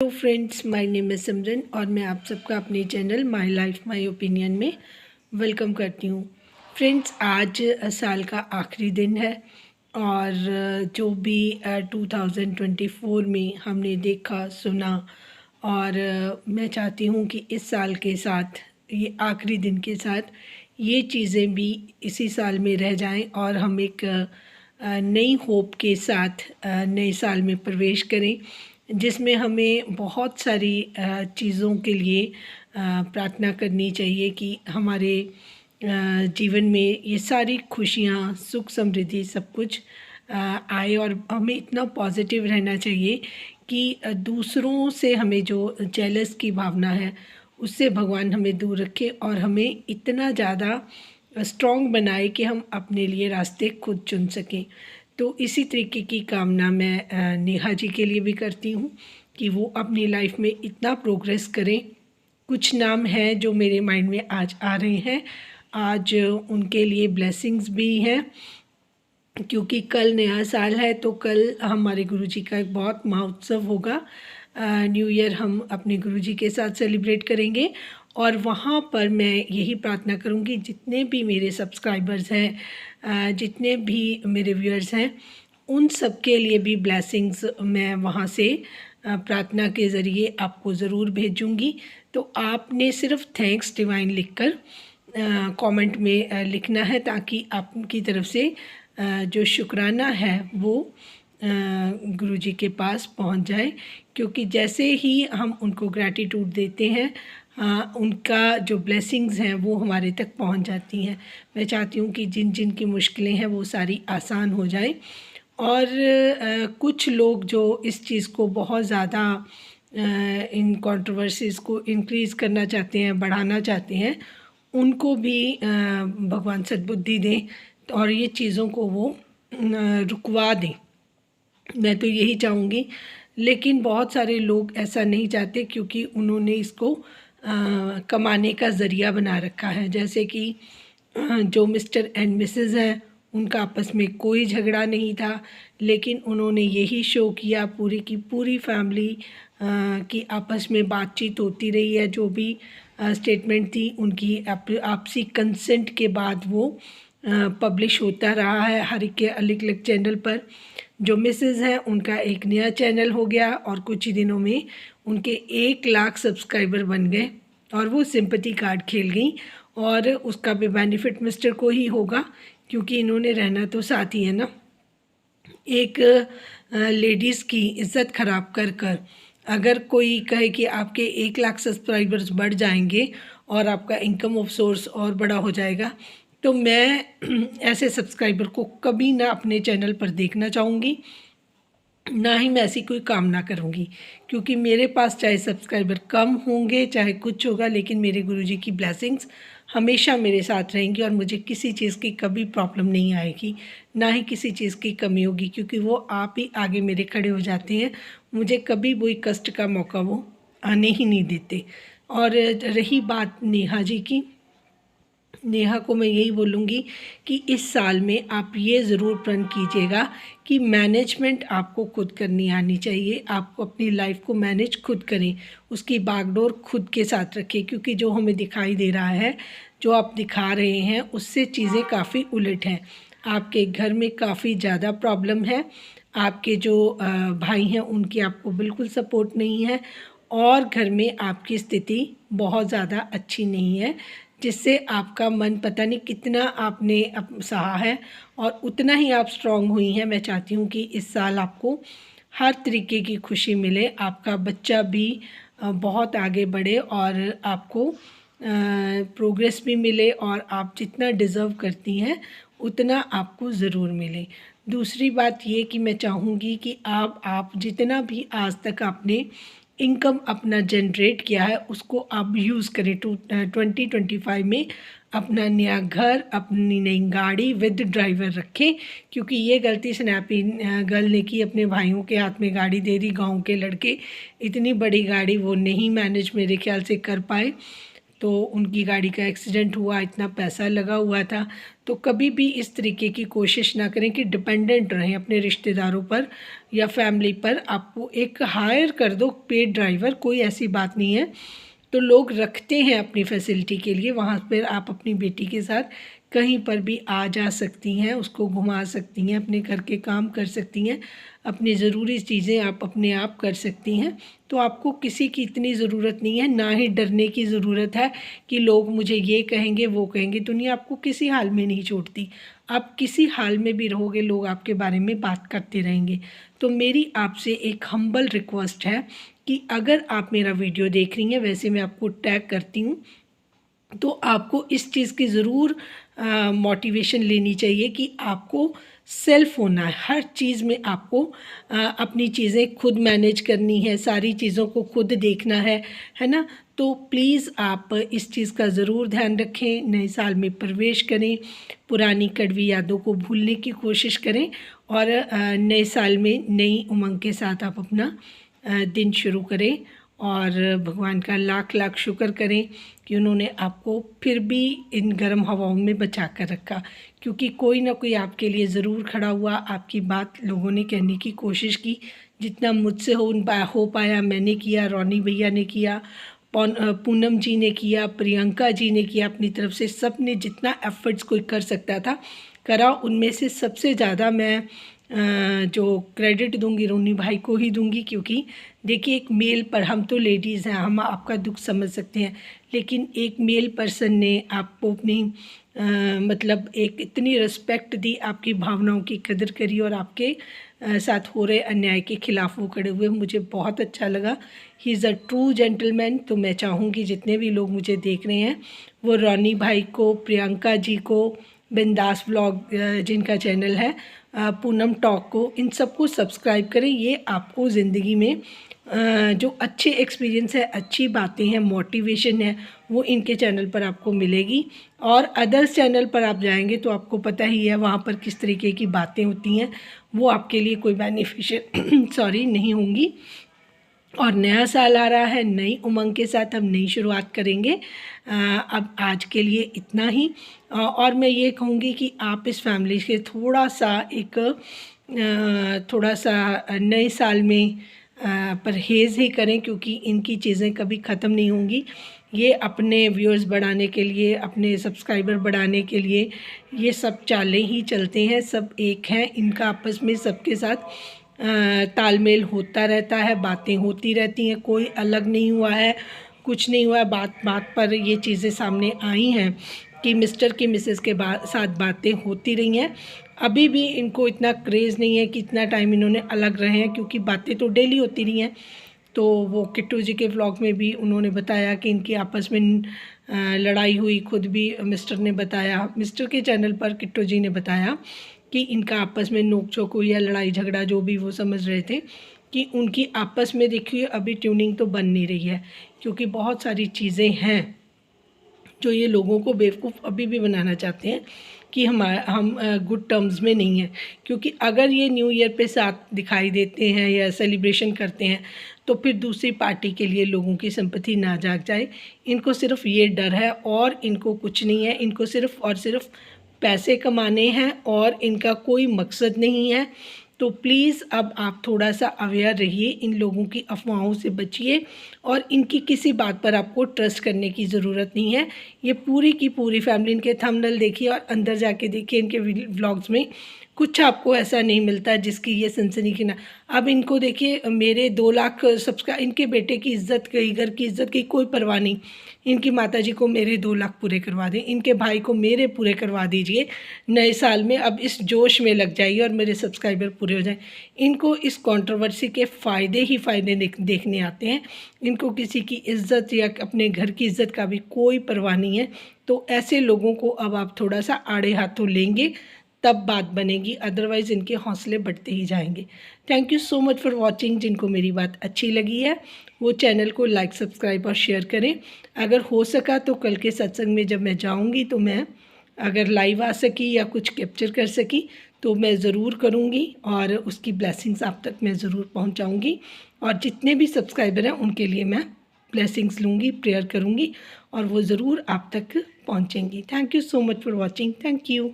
Hello friends, my name है सिमरन और मैं आप सबका अपने channel my life my opinion में वेलकम करती हूँ। फ्रेंड्स, आज साल का आखिरी दिन है और जो भी 2024 में हमने देखा सुना और मैं चाहती हूँ कि इस साल के साथ, ये आखिरी दिन के साथ, ये चीज़ें भी इसी साल में रह जाएं और हम एक नई होप के साथ नए साल में प्रवेश करें, जिसमें हमें बहुत सारी चीज़ों के लिए प्रार्थना करनी चाहिए कि हमारे जीवन में ये सारी खुशियाँ, सुख समृद्धि सब कुछ आए और हमें इतना पॉजिटिव रहना चाहिए कि दूसरों से हमें जो जेलस की भावना है उससे भगवान हमें दूर रखे और हमें इतना ज़्यादा स्ट्रॉन्ग बनाए कि हम अपने लिए रास्ते खुद चुन सकें। तो इसी तरीके की कामना मैं नेहा जी के लिए भी करती हूँ कि वो अपनी लाइफ में इतना प्रोग्रेस करें। कुछ नाम हैं जो मेरे माइंड में आज आ रहे हैं। आज उनके लिए ब्लेसिंग्स भी हैं क्योंकि कल नया साल है, तो कल हमारे गुरुजी का एक बहुत महोत्सव होगा। न्यू ईयर हम अपने गुरुजी के साथ सेलिब्रेट करेंगे और वहाँ पर मैं यही प्रार्थना करूँगी, जितने भी मेरे सब्सक्राइबर्स हैं, जितने भी मेरे व्यूअर्स हैं, उन सब के लिए भी ब्लेसिंग्स मैं वहाँ से प्रार्थना के ज़रिए आपको ज़रूर भेजूँगी। तो आपने सिर्फ थैंक्स डिवाइन लिखकर कमेंट में लिखना है ताकि आपकी तरफ से जो शुक्राना है वो गुरुजी के पास पहुंच जाए, क्योंकि जैसे ही हम उनको ग्रैटिट्यूड देते हैं उनका जो ब्लेसिंग्स हैं वो हमारे तक पहुंच जाती हैं। मैं चाहती हूँ कि जिन जिन की मुश्किलें हैं वो सारी आसान हो जाए और कुछ लोग जो इस चीज़ को बहुत ज़्यादा इन कंट्रोवर्सीज़ को इंक्रीज़ करना चाहते हैं, बढ़ाना चाहते हैं, उनको भी भगवान सद्बुद्धि दें और ये चीज़ों को वो रुकवा दें। मैं तो यही चाहूँगी, लेकिन बहुत सारे लोग ऐसा नहीं चाहते क्योंकि उन्होंने इसको कमाने का ज़रिया बना रखा है। जैसे कि जो मिस्टर एंड मिसेस हैं, उनका आपस में कोई झगड़ा नहीं था, लेकिन उन्होंने यही शो किया, पूरी की पूरी फैमिली की आपस में बातचीत होती रही है। जो भी स्टेटमेंट थी उनकी आपसी कंसेंट के बाद वो पब्लिश होता रहा है हर एक के अलग अलग चैनल पर। जो मिसेस हैं उनका एक नया चैनल हो गया और कुछ ही दिनों में उनके 1 लाख सब्सक्राइबर बन गए और वो सिंपैथी कार्ड खेल गई और उसका भी बेनिफिट मिस्टर को ही होगा क्योंकि इन्होंने रहना तो साथ ही है ना। एक लेडीज़ की इज़्ज़त ख़राब कर कर अगर कोई कहे कि आपके 1 लाख सब्सक्राइबर्स बढ़ जाएंगे और आपका इनकम ऑफ सोर्स और बड़ा हो जाएगा, तो मैं ऐसे सब्सक्राइबर को कभी ना अपने चैनल पर देखना चाहूँगी, ना ही मैं ऐसी कोई कामना करूँगी, क्योंकि मेरे पास चाहे सब्सक्राइबर कम होंगे चाहे कुछ होगा, लेकिन मेरे गुरुजी की ब्लेसिंग्स हमेशा मेरे साथ रहेंगी और मुझे किसी चीज़ की कभी प्रॉब्लम नहीं आएगी, ना ही किसी चीज़ की कमी होगी, क्योंकि वो आप ही आगे मेरे खड़े हो जाते हैं। मुझे कभी कोई कष्ट का मौका वो आने ही नहीं देते। और रही बात नेहा जी की, नेहा को मैं यही बोलूँगी कि इस साल में आप ये ज़रूर प्रण कीजिएगा कि मैनेजमेंट आपको खुद करनी आनी चाहिए। आपको अपनी लाइफ को मैनेज खुद करें, उसकी बागडोर खुद के साथ रखें, क्योंकि जो हमें दिखाई दे रहा है, जो आप दिखा रहे हैं, उससे चीज़ें काफ़ी उलट हैं। आपके घर में काफ़ी ज़्यादा प्रॉब्लम है, आपके जो भाई हैं उनकी आपको बिल्कुल सपोर्ट नहीं है और घर में आपकी स्थिति बहुत ज़्यादा अच्छी नहीं है, जिससे आपका मन पता नहीं कितना आपने सहा है और उतना ही आप स्ट्रॉन्ग हुई हैं। मैं चाहती हूँ कि इस साल आपको हर तरीके की खुशी मिले, आपका बच्चा भी बहुत आगे बढ़े और आपको प्रोग्रेस भी मिले और आप जितना डिज़र्व करती हैं उतना आपको ज़रूर मिले। दूसरी बात ये कि मैं चाहूँगी कि आप जितना भी आज तक आपने इनकम अपना जनरेट किया है उसको आप यूज़ करें 2025 में। अपना नया घर, अपनी नई गाड़ी विद ड्राइवर रखें, क्योंकि ये गलती स्नैपी गर्ल ने की, अपने भाइयों के हाथ में गाड़ी दे दी। गांव के लड़के इतनी बड़ी गाड़ी वो नहीं मैनेज मेरे ख्याल से कर पाए। तो उनकी गाड़ी का एक्सीडेंट हुआ, इतना पैसा लगा हुआ था। तो कभी भी इस तरीके की कोशिश ना करें कि डिपेंडेंट रहें अपने रिश्तेदारों पर या फैमिली पर। आपको एक हायर कर दो पेड ड्राइवर, कोई ऐसी बात नहीं है। तो लोग रखते हैं अपनी फैसिलिटी के लिए, वहाँ पर आप अपनी बेटी के साथ कहीं पर भी आ जा सकती हैं, उसको घुमा सकती हैं, अपने घर के काम कर सकती हैं, अपनी ज़रूरी चीज़ें आप अपने आप कर सकती हैं। तो आपको किसी की इतनी ज़रूरत नहीं है, ना ही डरने की ज़रूरत है कि लोग मुझे ये कहेंगे वो कहेंगे। दुनिया आपको किसी हाल में नहीं छोड़ती, आप किसी हाल में भी रहोगे लोग आपके बारे में बात करते रहेंगे। तो मेरी आपसे एक हम्बल रिक्वेस्ट है कि अगर आप मेरा वीडियो देख रही हैं, वैसे मैं आपको टैग करती हूँ, तो आपको इस चीज़ की ज़रूर मोटिवेशन लेनी चाहिए कि आपको सेल्फ होना है। हर चीज़ में आपको अपनी चीज़ें खुद मैनेज करनी है, सारी चीज़ों को खुद देखना है ना। तो प्लीज़ आप इस चीज़ का ज़रूर ध्यान रखें, नए साल में प्रवेश करें, पुरानी कड़वी यादों को भूलने की कोशिश करें और नए साल में नई उमंग के साथ आप अपना दिन शुरू करें। और भगवान का लाख लाख शुक्र करें कि उन्होंने आपको फिर भी इन गर्म हवाओं में बचा कर रखा, क्योंकि कोई ना कोई आपके लिए ज़रूर खड़ा हुआ। आपकी बात लोगों ने कहने की कोशिश की, जितना मुझसे हो पाया मैंने किया, रोनी भैया ने किया, पूनम जी ने किया, प्रियंका जी ने किया, अपनी तरफ से सब ने जितना एफर्ट्स कोई कर सकता था करा। उनमें से सबसे ज़्यादा मैं जो क्रेडिट दूंगी रोनी भाई को ही दूंगी, क्योंकि देखिए एक मेल पर, हम तो लेडीज़ हैं, हम आपका दुख समझ सकते हैं, लेकिन एक मेल पर्सन ने आपको अपनी मतलब एक इतनी रिस्पेक्ट दी, आपकी भावनाओं की कदर करी और आपके साथ हो रहे अन्याय के खिलाफ वो खड़े हुए। मुझे बहुत अच्छा लगा। He is a true gentleman. तो मैं चाहूँगी जितने भी लोग मुझे देख रहे हैं वो रोनी भाई को, प्रियंका जी को, बिंदास व्लॉग जिनका चैनल है, पूनम टॉक को, इन सबको सब्सक्राइब करें। ये आपको ज़िंदगी में जो अच्छे एक्सपीरियंस है, अच्छी बातें हैं, मोटिवेशन है, वो इनके चैनल पर आपको मिलेगी। और अदर्स चैनल पर आप जाएंगे तो आपको पता ही है वहाँ पर किस तरीके की बातें होती हैं, वो आपके लिए कोई बेनिफिशियल नहीं होंगी। और नया साल आ रहा है, नई उमंग के साथ हम नई शुरुआत करेंगे। अब आज के लिए इतना ही। और मैं ये कहूँगी कि आप इस फैमिली से थोड़ा सा नए साल में परहेज़ ही करें, क्योंकि इनकी चीज़ें कभी ख़त्म नहीं होंगी। ये अपने व्यूअर्स बढ़ाने के लिए, अपने सब्सक्राइबर बढ़ाने के लिए ये सब चालें ही चलते हैं। सब एक हैं, इनका आपस में सबके साथ तालमेल होता रहता है, बातें होती रहती हैं, कोई अलग नहीं हुआ है, कुछ नहीं हुआ है। बात बात पर ये चीज़ें सामने आई हैं कि मिस्टर की मिसेस के साथ बातें होती रही हैं। अभी भी इनको इतना क्रेज़ नहीं है कि इतना टाइम इन्होंने अलग रहे हैं, क्योंकि बातें तो डेली होती रही हैं। तो वो किट्टू जी के व्लॉग में भी उन्होंने बताया कि इनकी आपस में लड़ाई हुई, खुद भी मिस्टर ने बताया, मिस्टर के चैनल पर किट्टू जी ने बताया कि इनका आपस में नोक झोंक हुई या लड़ाई झगड़ा, जो भी वो समझ रहे थे कि उनकी आपस में, देखिए अभी ट्यूनिंग तो बन नहीं रही है, क्योंकि बहुत सारी चीज़ें हैं जो ये लोगों को बेवकूफ़ अभी भी बनाना चाहते हैं कि हम गुड टर्म्स में नहीं हैं। क्योंकि अगर ये न्यू ईयर पे साथ दिखाई देते हैं या सेलिब्रेशन करते हैं तो फिर दूसरी पार्टी के लिए लोगों की सिंपैथी ना जाग जाए। इनको सिर्फ ये डर है और इनको कुछ नहीं है, इनको सिर्फ और सिर्फ पैसे कमाने हैं और इनका कोई मकसद नहीं है। तो प्लीज़ अब आप थोड़ा सा अवेयर रहिए, इन लोगों की अफवाहों से बचिए और इनकी किसी बात पर आपको ट्रस्ट करने की ज़रूरत नहीं है। ये पूरी की पूरी फैमिली, इनके थंबनेल देखिए और अंदर जाके देखिए इनके व्लॉग्स में, कुछ आपको ऐसा नहीं मिलता जिसकी ये सनसनी की ना। अब इनको देखिए, मेरे 2 लाख सब्सक्राइब, इनके बेटे की इज़्ज़त गई, घर की इज़्ज़त की कोई परवाह नहीं। इनकी माताजी को मेरे 2 लाख पूरे करवा दें, इनके भाई को मेरे पूरे करवा दीजिए नए साल में। अब इस जोश में लग जाइए और मेरे सब्सक्राइबर पूरे हो जाएं। इनको इस कंट्रोवर्सी के फ़ायदे ही फ़ायदे देखने आते हैं। इनको किसी की इज़्ज़त या अपने घर की इज़्ज़त का भी कोई परवाह नहीं है। तो ऐसे लोगों को अब आप थोड़ा सा आड़े हाथों लेंगे तब बात बनेगी, अदरवाइज़ इनके हौसले बढ़ते ही जाएंगे। Thank you so much for watching. जिनको मेरी बात अच्छी लगी है वो चैनल को लाइक, सब्सक्राइब और शेयर करें। अगर हो सका तो कल के सत्संग में जब मैं जाऊंगी तो मैं अगर लाइव आ सकी या कुछ कैप्चर कर सकी तो मैं ज़रूर करूंगी और उसकी ब्लेसिंग्स आप तक मैं ज़रूर पहुंचाऊंगी। और जितने भी सब्सक्राइबर हैं उनके लिए मैं ब्लेसिंग्स लूँगी, प्रेयर करूँगी और वो ज़रूर आप तक पहुँचेंगी। Thank you so much for watching. Thank you.